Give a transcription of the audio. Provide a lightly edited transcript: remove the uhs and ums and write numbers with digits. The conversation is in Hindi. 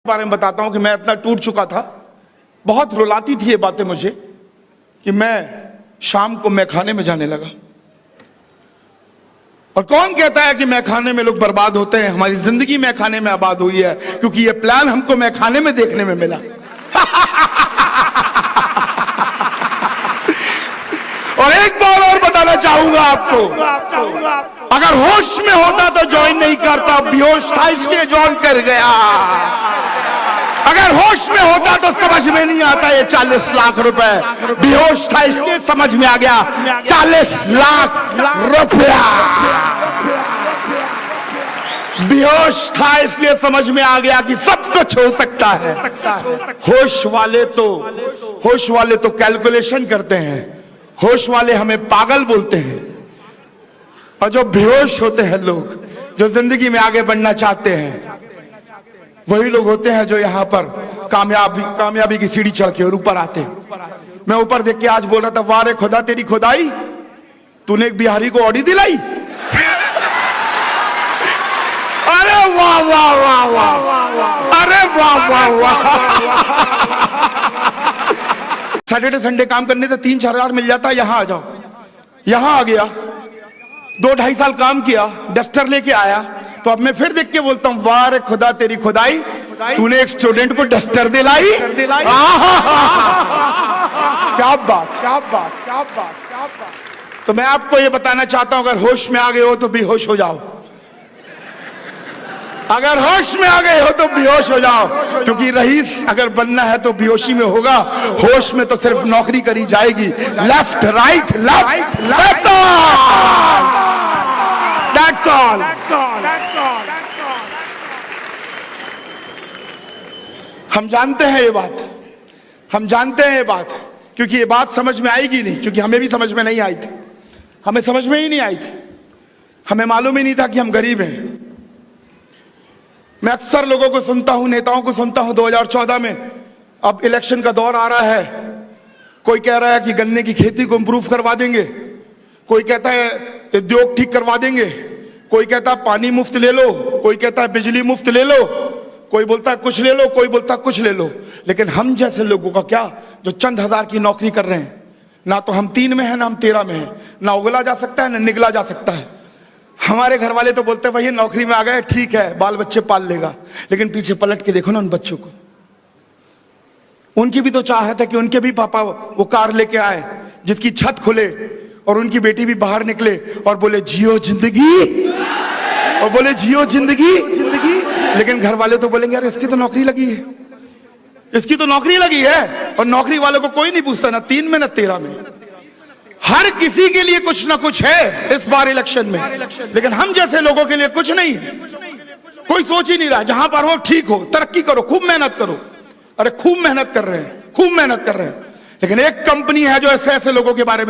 बारे में बताता हूं कि मैं इतना टूट चुका था, बहुत रुलाती थी ये बातें मुझे कि मैं शाम को मैखाने में जाने लगा। और कौन कहता है कि मैखाने में लोग बर्बाद होते हैं? हमारी जिंदगी मैखाने में आबाद हुई है, क्योंकि ये प्लान हमको मैखाने में देखने में मिला। और एक बार और बताना चाहूंगा आपको, अगर होश में होता तो ज्वाइन नहीं करता, बेहोश था इसलिए ज्वाइन कर गया। अगर होश में होता तो समझ में नहीं आता ये 40 लाख रुपए, बेहोश था इसलिए समझ में आ गया 40 लाख रुपया। बेहोश था इसलिए समझ में आ गया कि सब कुछ हो सकता है। होश वाले तो कैलकुलेशन करते हैं, होश वाले हमें पागल बोलते हैं। और जो बेहोश होते हैं लोग, जो जिंदगी में आगे बढ़ना चाहते हैं, वही लोग होते हैं जो यहाँ पर कामयाबी की सीढ़ी चढ़ के और ऊपर आते हैं। मैं ऊपर देख के आज बोल रहा था, वाह रे खुदा तेरी खुदाई, तूने एक बिहारी को ऑडी दिलाई। अरे वाह वाह वाह वाह, अरे वाह वाह वाह। सैटरडे संडे काम करने से 3-4 हजार मिल जाता, यहां आ जाओ। यहां आ गया, 2-2.5 साल काम किया, डस्टर लेके आया, तो अब मैं फिर देख के बोलता हूं, वाह रे खुदा तेरी खुदाई, तूने एक स्टूडेंट को डस्टर दिलाई। क्या बात, क्या बात, क्या बात, क्या बात। तो मैं आपको ये बताना चाहता हूं, अगर होश में आ गए हो तो बेहोश हो जाओ। अगर होश में आ गए हो तो बेहोश हो जाओ, क्योंकि रईस अगर बनना है तो बेहोशी में होगा, होश में तो सिर्फ नौकरी करी जाएगी। Left right left, that's all. हम जानते हैं ये बात, हम जानते हैं ये बात, क्योंकि ये बात समझ में आएगी नहीं, क्योंकि हमें भी समझ में नहीं आई थी, हमें समझ में ही नहीं आई थी, हमें मालूम ही नहीं था कि हम गरीब हैं। मैं अक्सर लोगों को सुनता हूं, नेताओं को सुनता हूं, 2014 में अब इलेक्शन का दौर आ रहा है, कोई कह रहा है कि गन्ने की खेती को इंप्रूव करवा देंगे, कोई कहता है उद्योग ठीक करवा देंगे, कोई कहता है पानी मुफ्त ले लो, कोई कहता है बिजली मुफ्त ले लो, कोई बोलता है कुछ ले लो, कोई बोलता है कुछ ले लो। लेकिन हम जैसे लोगों का क्या, जो चंद हजार की नौकरी कर रहे हैं, ना तो हम 3 में है ना हम 13 में है, ना उगला जा सकता है ना निगला जा सकता है। हमारे घर वाले तो बोलते हैं भाई नौकरी में आ गए ठीक है, बाल बच्चे पाल लेगा, लेकिन पीछे पलट के देखो ना उन बच्चों को, उनकी भी तो चाहत है कि उनके भी पापा वो कार लेके आए जिसकी छत खुले, और उनकी बेटी भी बाहर निकले और बोले जियो जिंदगी, और बोले जियो जिंदगी जिंदगी। लेकिन घर वाले तो बोलेंगे यार इसकी तो नौकरी लगी है, इसकी तो नौकरी लगी है, और नौकरी वालों को कोई नहीं पूछता, ना 3 में ना 13 में। हर किसी के लिए कुछ ना कुछ है इस बार इलेक्शन में, लेकिन हम जैसे लोगों के लिए कुछ नहीं है। कोई सोच ही नहीं रहा, जहां पर हो ठीक हो, तरक्की करो, खूब मेहनत करो। अरे खूब मेहनत कर रहे हैं, खूब मेहनत कर रहे हैं, लेकिन एक कंपनी है जो ऐसे ऐसे लोगों के बारे में